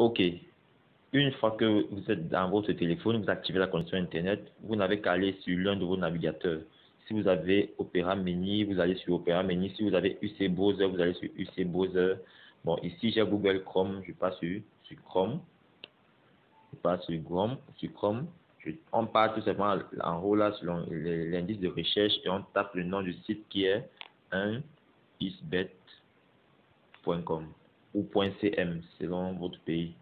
OK. Une fois que vous êtes dans votre téléphone, vous activez la connexion Internet, vous n'avez qu'à aller sur l'un de vos navigateurs. Si vous avez Opera Mini, vous allez sur Opera Mini. Si vous avez UC Browser, vous allez sur UC Browser. Bon, ici, j'ai Google Chrome, je passe sur Chrome. Je passe sur Chrome. On part tout simplement en haut là, selon l'indice de recherche, et on tape le nom du site qui est 1xbet.com ou .cm selon votre pays.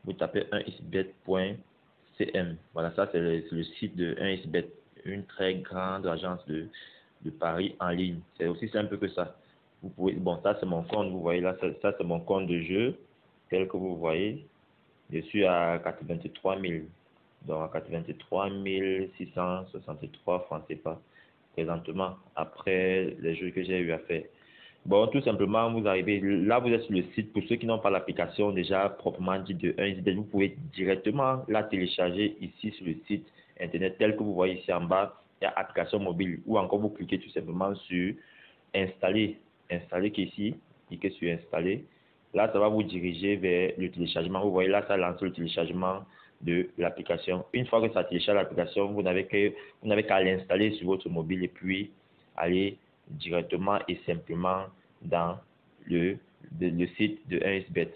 Vous tapez 1xbet.cm. Voilà, ça c'est le site de 1xbet, une très grande agence de paris en ligne. C'est aussi simple que ça. Vous pouvez, bon, ça c'est mon compte, vous voyez là, ça c'est mon compte de jeu, tel que vous voyez. Je suis à 83 000, donc à 83 663 francs CFA présentement, après les jeux que j'ai eu à faire. Bon, tout simplement, vous arrivez, là vous êtes sur le site. Pour ceux qui n'ont pas l'application déjà proprement dit de 1xbet, vous pouvez directement la télécharger ici sur le site internet tel que vous voyez ici en bas. Il y a application mobile, ou encore vous cliquez tout simplement sur installer qui est ici, cliquez sur installer. Là, ça va vous diriger vers le téléchargement. Vous voyez là, ça lance le téléchargement de l'application. Une fois que ça télécharge l'application, vous n'avez qu'à l'installer sur votre mobile et puis aller directement et simplement dans le site de 1xbet.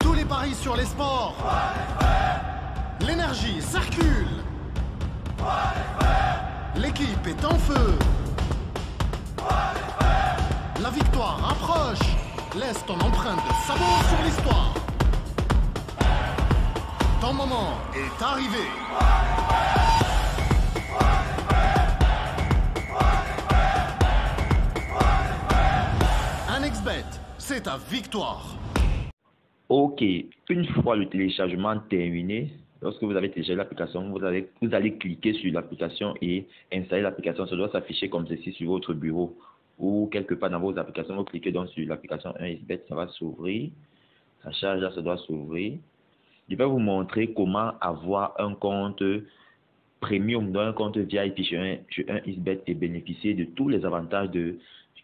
Tous les paris sur les sports. L'énergie circule. L'équipe est en feu. La victoire approche. Laisse ton empreinte de sabot sur l'histoire. Ton moment est arrivé. 1xbet, c'est ta victoire. OK. Une fois le téléchargement terminé, lorsque vous avez téléchargé l'application, vous allez cliquer sur l'application et installer l'application. Ça doit s'afficher comme ceci sur votre bureau ou quelque part dans vos applications. Vous cliquez donc sur l'application 1xbet, ça va s'ouvrir. Ça charge, là, ça doit s'ouvrir. Je vais vous montrer comment avoir un compte premium, donc un compte VIP chez 1xbet et bénéficier de tous les avantages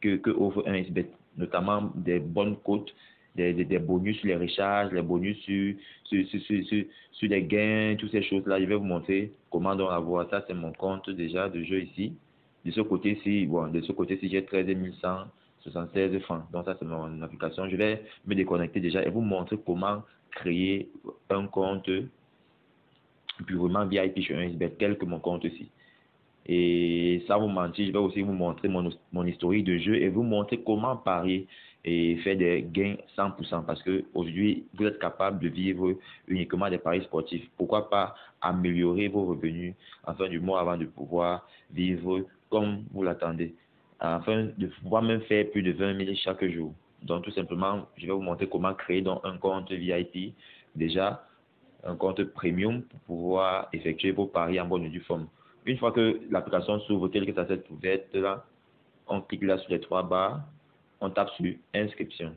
que offre 1xbet, notamment des bonnes cotes, des bonus sur les recharges, les bonus sur les gains, toutes ces choses-là. Je vais vous montrer comment donc avoir ça. C'est mon compte déjà de jeu ici. De ce côté-ci, bon, j'ai 13 176 francs. Donc ça, c'est mon application. Je vais me déconnecter déjà et vous montrer comment créer un compte purement VIP chez 1xbet, tel que mon compte ici. Et sans vous mentir, je vais aussi vous montrer mon historique de jeu et vous montrer comment parier et faire des gains 100%, parce que aujourd'hui vous êtes capable de vivre uniquement des paris sportifs. Pourquoi pas améliorer vos revenus en fin du mois avant de pouvoir vivre comme vous l'attendez, afin de pouvoir même faire plus de 20 000 chaque jour. Donc tout simplement, je vais vous montrer comment créer donc un compte VIP, déjà un compte premium pour pouvoir effectuer vos paris en bonne et due forme. Une fois que l'application s'ouvre telle que ça s'est ouverte là, on clique là sur les trois barres, on tape sur inscription.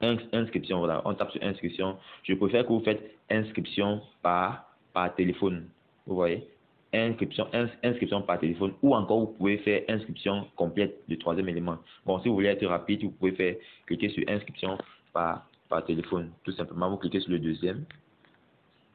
Inscription, voilà, on tape sur inscription. Je préfère que vous faites inscription par téléphone. Vous voyez, inscription par téléphone, ou encore vous pouvez faire inscription complète, le troisième élément. Bon, si vous voulez être rapide, vous pouvez cliquer sur inscription par téléphone. Tout simplement, vous cliquez sur le deuxième.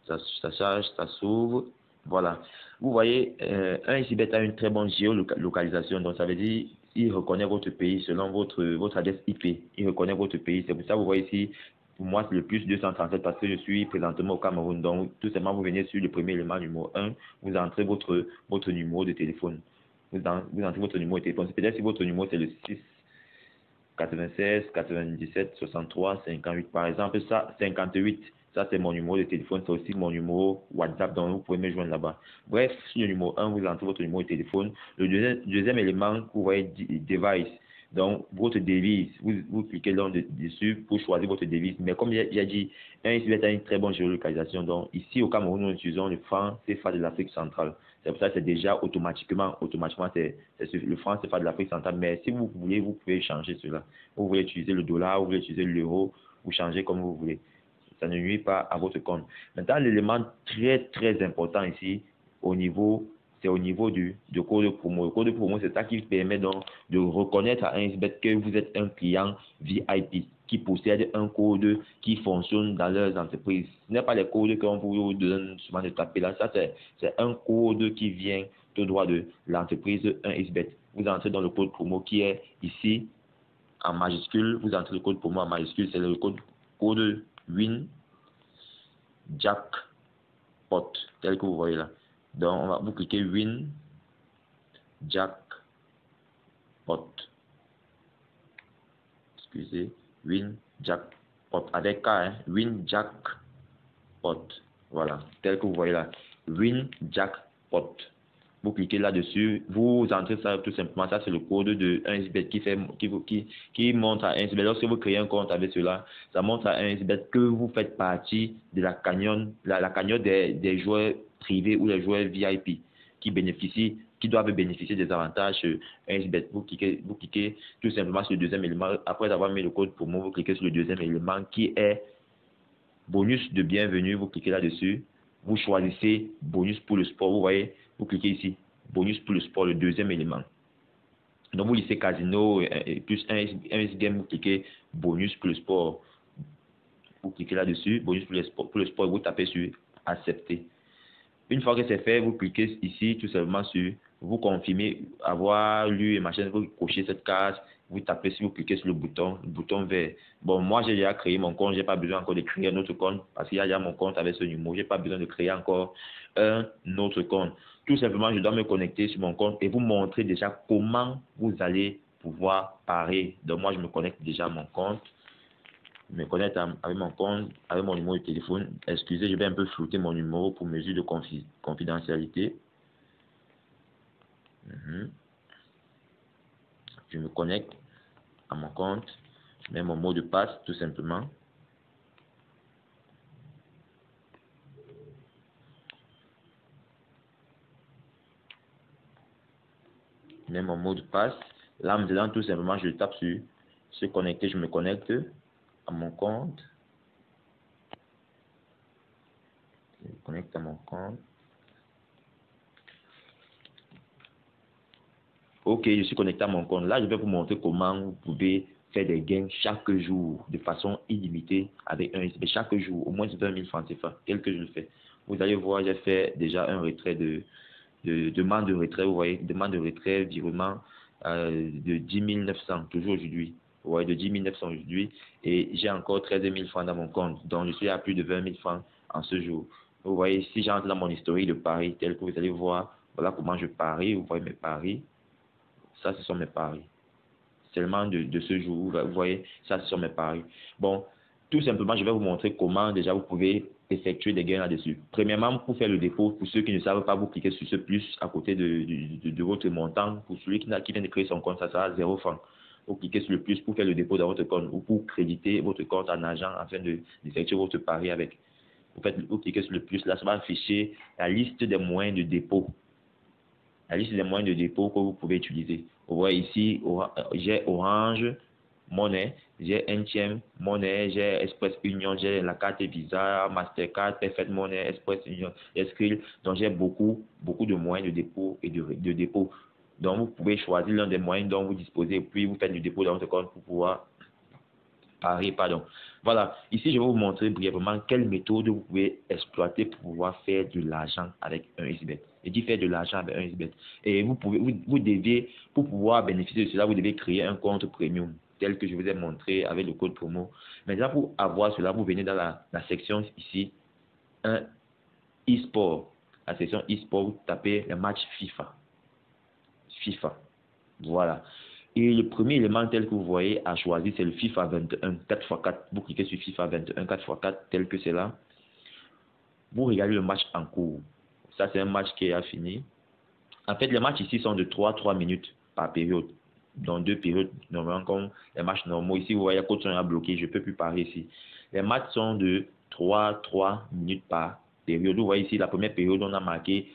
Ça charge, ça s'ouvre. Voilà. Vous voyez, 1xbet a une très bonne géolocalisation. Donc, ça veut dire il reconnaît votre pays selon votre adresse IP. Il reconnaît votre pays. C'est pour ça que vous voyez ici, pour moi, c'est le plus 237 parce que je suis présentement au Cameroun. Donc, tout simplement, vous venez sur le premier élément, numéro 1. Vous entrez votre numéro de téléphone. Vous entrez votre numéro de téléphone. Peut-être si votre numéro, c'est le 6 96 97 63 58. Par exemple, ça, 58. Ça, c'est mon numéro de téléphone. C'est aussi mon numéro WhatsApp. Donc, vous pouvez me joindre là-bas. Bref, sur le numéro 1, vous entrez votre numéro de téléphone. Le deuxième élément, vous voyez device. Donc, votre devise, vous cliquez là dessus pour choisir votre devise. Mais comme il a dit, 1xbet a une très bonne géolocalisation. Donc, ici au Cameroun, nous utilisons le franc CFA de l'Afrique centrale. C'est pour ça que c'est déjà automatiquement, c'est le franc CFA de l'Afrique centrale. Mais si vous voulez, vous pouvez changer cela. Vous voulez utiliser le dollar, vous voulez utiliser l'euro, vous changez comme vous voulez. Ça ne nuit pas à votre compte. Maintenant, l'élément très, très important ici, c'est au niveau du code promo. Le code promo, c'est ça qui permet donc de reconnaître à 1xbet que vous êtes un client VIP qui possèdent un code qui fonctionne dans leurs entreprises. Ce n'est pas les codes qu'on vous donne souvent de taper là. Ça, c'est un code qui vient tout droit de l'entreprise 1xBet. Vous entrez dans le code promo qui est ici en majuscule. Vous entrez le code promo en majuscule. C'est le code WIN Jackpot, tel que vous voyez là. Donc, vous cliquez WIN Jackpot. Excusez, Win Jackpot avec K, hein? Win Jackpot. Voilà, tel que vous voyez là. Win Jackpot. Vous cliquez là-dessus, vous entrez ça tout simplement. Ça, c'est le code de 1xBet qui montre à 1xBet. Lorsque vous créez un compte avec cela, ça montre à 1xBet que vous faites partie de la cagnotte, la cagnotte des joueurs privés ou les joueurs VIP qui doivent bénéficier des avantages sur 1xBet. Vous cliquez tout simplement sur le deuxième élément. Après avoir mis le code promo, vous cliquez sur le deuxième élément qui est bonus de bienvenue. Vous cliquez là-dessus. Vous choisissez bonus pour le sport. Vous voyez, vous cliquez ici. Bonus pour le sport, le deuxième élément. Donc, vous listez casino et plus 1x game. Vous cliquez bonus pour le sport. Vous cliquez là-dessus. Bonus pour le sport. Vous tapez sur accepter. Une fois que c'est fait, vous cliquez ici tout simplement sur vous confirmez avoir lu et machin, vous cochez cette case, vous tapez si vous cliquez sur le bouton vert. Bon, moi j'ai déjà créé mon compte, j'ai pas besoin encore de créer un autre compte parce qu'il y a déjà mon compte avec ce numéro, j'ai pas besoin de créer encore un autre compte. Tout simplement, je dois me connecter sur mon compte et vous montrer déjà comment vous allez pouvoir parier. Donc moi je me connecte déjà à mon compte. Je me connecte avec mon compte, avec mon numéro de téléphone. Excusez, je vais un peu flouter mon numéro pour mesure de confidentialité. Je me connecte à mon compte. Je mets mon mot de passe tout simplement. Je mets mon mot de passe. Là, maintenant, tout simplement, je tape sur se connecter. Je me connecte à mon compte. Je me connecte à mon compte. Ok, je suis connecté à mon compte. Là, je vais vous montrer comment vous pouvez faire des gains chaque jour de façon illimitée avec 1xBet. Chaque jour, au moins 20 000 francs CFA, tel que je le fais. Vous allez voir, j'ai fait déjà un retrait de demande de retrait. Vous voyez, demande de retrait, virement de 10 900, toujours aujourd'hui. Vous voyez, de 10 900 aujourd'hui. Et j'ai encore 13 000 francs dans mon compte. Donc, je suis à plus de 20 000 francs en ce jour. Vous voyez, si j'entre dans mon historique de paris, tel que vous allez voir, voilà comment je parie. Vous voyez mes paris. Ça, ce sont mes paris. Seulement de ce jour, vous voyez, ça, ce sont mes paris. Bon, tout simplement, je vais vous montrer comment déjà vous pouvez effectuer des gains là-dessus. Premièrement, pour faire le dépôt, pour ceux qui ne savent pas, vous cliquez sur ce plus à côté de votre montant. Pour celui qui vient de créer son compte, ça sera 0 francs. Vous cliquez sur le plus pour faire le dépôt dans votre compte ou pour créditer votre compte en argent afin d'effectuer votre pari avec. Vous cliquez sur le plus, là, ça va afficher la liste des moyens de dépôt. La liste des moyens de dépôt que vous pouvez utiliser. Vous voyez ici, j'ai Orange Money, j'ai NTM Money, j'ai Express Union, j'ai la carte Visa, Mastercard, Perfect Money, Express Union, Skrill. Donc j'ai beaucoup de moyens de dépôt et de dépôt. Donc vous pouvez choisir l'un des moyens dont vous disposez, puis vous faites le dépôt dans votre compte pour pouvoir parier. Voilà, ici je vais vous montrer brièvement quelle méthode vous pouvez exploiter pour pouvoir faire de l'argent avec 1xBet. Et dit faire de l'argent avec 1xBet. Et vous deviez, pour pouvoir bénéficier de cela, vous devez créer un compte premium, tel que je vous ai montré avec le code promo. Maintenant, pour avoir cela, vous venez dans la section ici, e-sport. La section e-sport, vous tapez le match FIFA. Voilà. Et le premier élément tel que vous voyez à choisir, c'est le FIFA 21 4x4. Vous cliquez sur FIFA 21 4x4 tel que c'est là. Vous regardez le match en cours. Ça, c'est un match qui a fini. En fait, les matchs ici sont de 3 minutes par période. Dans 2 périodes, normalement, comme les matchs normaux. Ici, vous voyez, la côte sont bloquée. Je ne peux plus parier ici. Les matchs sont de 3 minutes par période. Vous voyez ici, la première période, on a marqué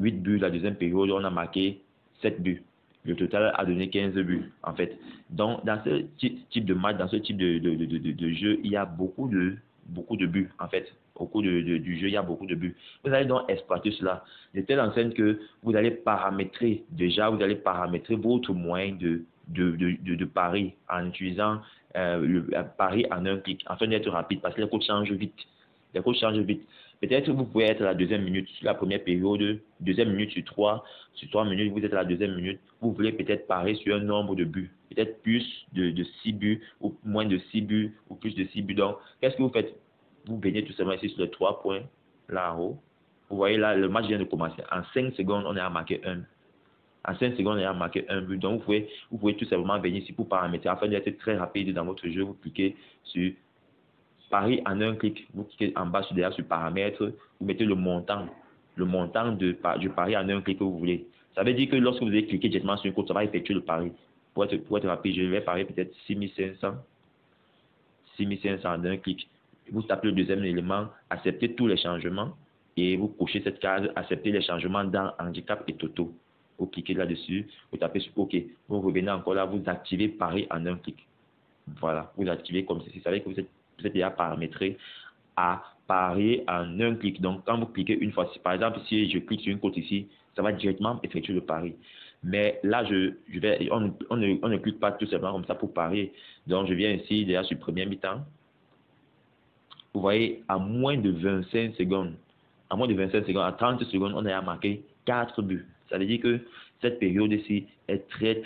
8 buts. La deuxième période, on a marqué 7 buts. Le total a donné 15 buts, en fait. Donc, dans ce type de match, dans ce type de jeu, il y a beaucoup de buts, en fait. Au cours du jeu, il y a beaucoup de buts. Vous allez donc exploiter cela de telle enseigne que vous allez paramétrer, votre moyen de pari en utilisant le pari en un clic, afin d'être rapide, parce que les codes changent vite. Les codes changent vite. Peut-être vous pouvez être à la deuxième minute sur la première période, deuxième minute sur 3 minutes, vous êtes à la deuxième minute, vous voulez peut-être parier sur un nombre de buts, peut-être plus de 6 buts, ou moins de 6 buts, ou plus de 6 buts. Donc, qu'est-ce que vous faites? Vous venez tout simplement ici sur les 3 points, là en haut. Vous voyez là, le match vient de commencer. En 5 secondes, on est à marquer 1. En 5 secondes, on est à marquer un but. Donc, vous pouvez tout simplement venir ici pour paramétrer. Afin d'être très rapide dans votre jeu, vous cliquez sur Paris en un clic. Vous cliquez en bas derrière sur paramètres. Vous mettez le montant du pari en un clic que vous voulez. Ça veut dire que lorsque vous allez cliquer directement sur une cote, ça va effectuer le pari. Pour être rapide, je vais parier peut-être 6500 en un clic. Vous tapez le deuxième élément, acceptez tous les changements et vous cochez cette case, acceptez les changements dans handicap et toto. Vous cliquez là-dessus, vous tapez sur OK. Vous revenez encore là, vous activez pari en un clic. Voilà, vous activez comme ceci. Ça veut dire que vous êtes déjà paramétré à parier en un clic. Donc, quand vous cliquez une fois, par exemple, si je clique sur une cote ici, ça va directement effectuer le pari. Mais là, on ne clique pas tout simplement comme ça pour parier. Donc, je viens ici, déjà sur première mi-temps. Vous voyez, à moins de 25 secondes, à 30 secondes, on a marqué 4 buts. Ça veut dire que cette période-ci est très,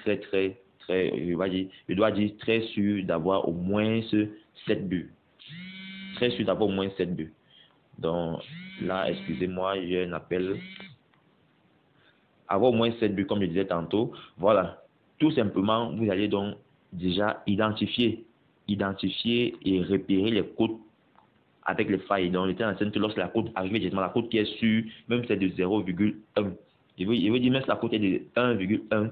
je dois dire très sûr d'avoir au moins 7 buts. Très sûr d'avoir au moins 7 buts. Donc là, excusez-moi, j'ai un appel. Avoir au moins 7 buts, comme je disais tantôt. Voilà. Tout simplement, vous allez donc déjà identifier et repérer les codes avec les failles. Donc, j'étais en scène que lorsque la cote arrive directement, la cote qui est sûre, même c'est de 0,1. Je veux dire, même si la cote est de 1,1,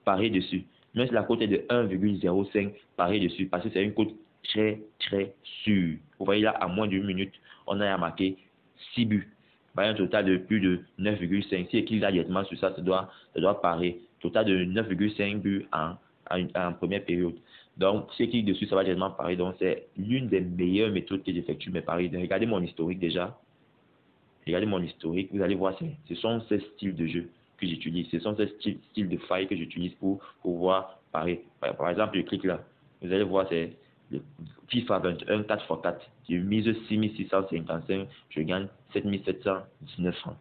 pareil dessus. Même si la cote est de 1,05, pareil dessus. Parce que c'est une cote très, très sûre. Vous voyez là, à moins d'une minute, on a marqué 6 buts. Par un total de plus de 9,5. Si il clique directement sur ça, ça doit parer. Total de 9,5 buts en première période. Donc, ce qui dessus, ça va directement parer. Donc, c'est l'une des meilleures méthodes que j'effectue mes paris. Regardez mon historique déjà. Regardez mon historique. Vous allez voir, ce sont ces styles de jeu que j'utilise. Ce sont ces styles de failles que j'utilise pour pouvoir parier. Par exemple, je clique là. Vous allez voir, c'est le FIFA 21 4x4. Je mise 6655. Je gagne 7719 francs.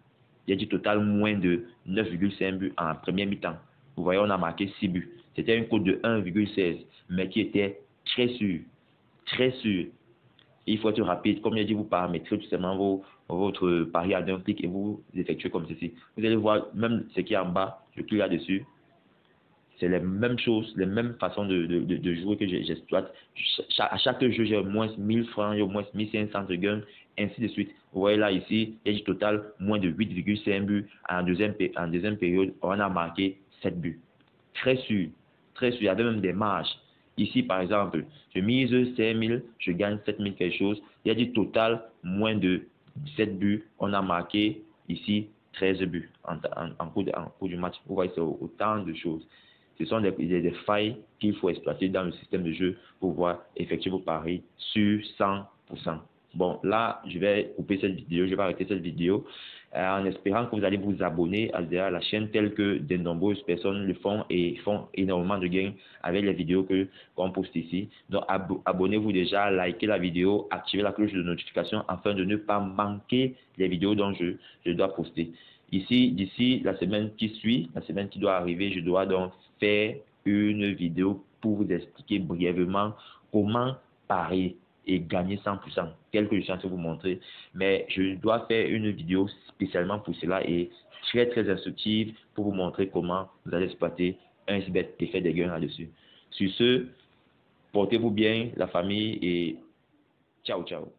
Il y a du total moins de 9,5 buts en première mi-temps. Vous voyez, on a marqué 6 buts. C'était une cote de 1,16, mais qui était très sûr. Très sûr. Il faut être rapide. Comme j'ai dit, vous paramétrez tout simplement votre pari à un clic et vous effectuez comme ceci. Vous allez voir, même ce qui est en bas, je clique là-dessus. C'est les mêmes choses, les mêmes façons de jouer que j'exploite. À chaque jeu, j'ai au moins 1000 francs, j'ai au moins 1500 de gains, ainsi de suite. Vous voyez là, ici, il y a du total moins de 8,5 buts. En deuxième période, on a marqué 7 buts. Très sûr, il y avait même des marges. Ici, par exemple, je mise 5000, je gagne 7000 quelque chose. Il y a du total moins de 7 buts. On a marqué ici 13 buts en cours du match. Vous voyez, c'est autant de choses. Ce sont des failles qu'il faut exploiter dans le système de jeu pour pouvoir effectuer vos paris sur 100%. Bon, là, je vais couper cette vidéo, je vais arrêter cette vidéo en espérant que vous allez vous abonner à la chaîne telle que de nombreuses personnes le font et font énormément de gains avec les vidéos qu'on poste ici. Donc, abonnez-vous déjà, likez la vidéo, activez la cloche de notification afin de ne pas manquer les vidéos dont je dois poster. Ici, d'ici la semaine qui suit, la semaine qui doit arriver, je dois donc faire une vidéo pour vous expliquer brièvement comment parier et gagner 100%, tel que je suis en train de vous montrer. Mais je dois faire une vidéo spécialement pour cela et très, très instructive pour vous montrer comment vous allez exploiter un SBET et faire des gains là-dessus. Sur ce, portez-vous bien, la famille, et ciao, ciao.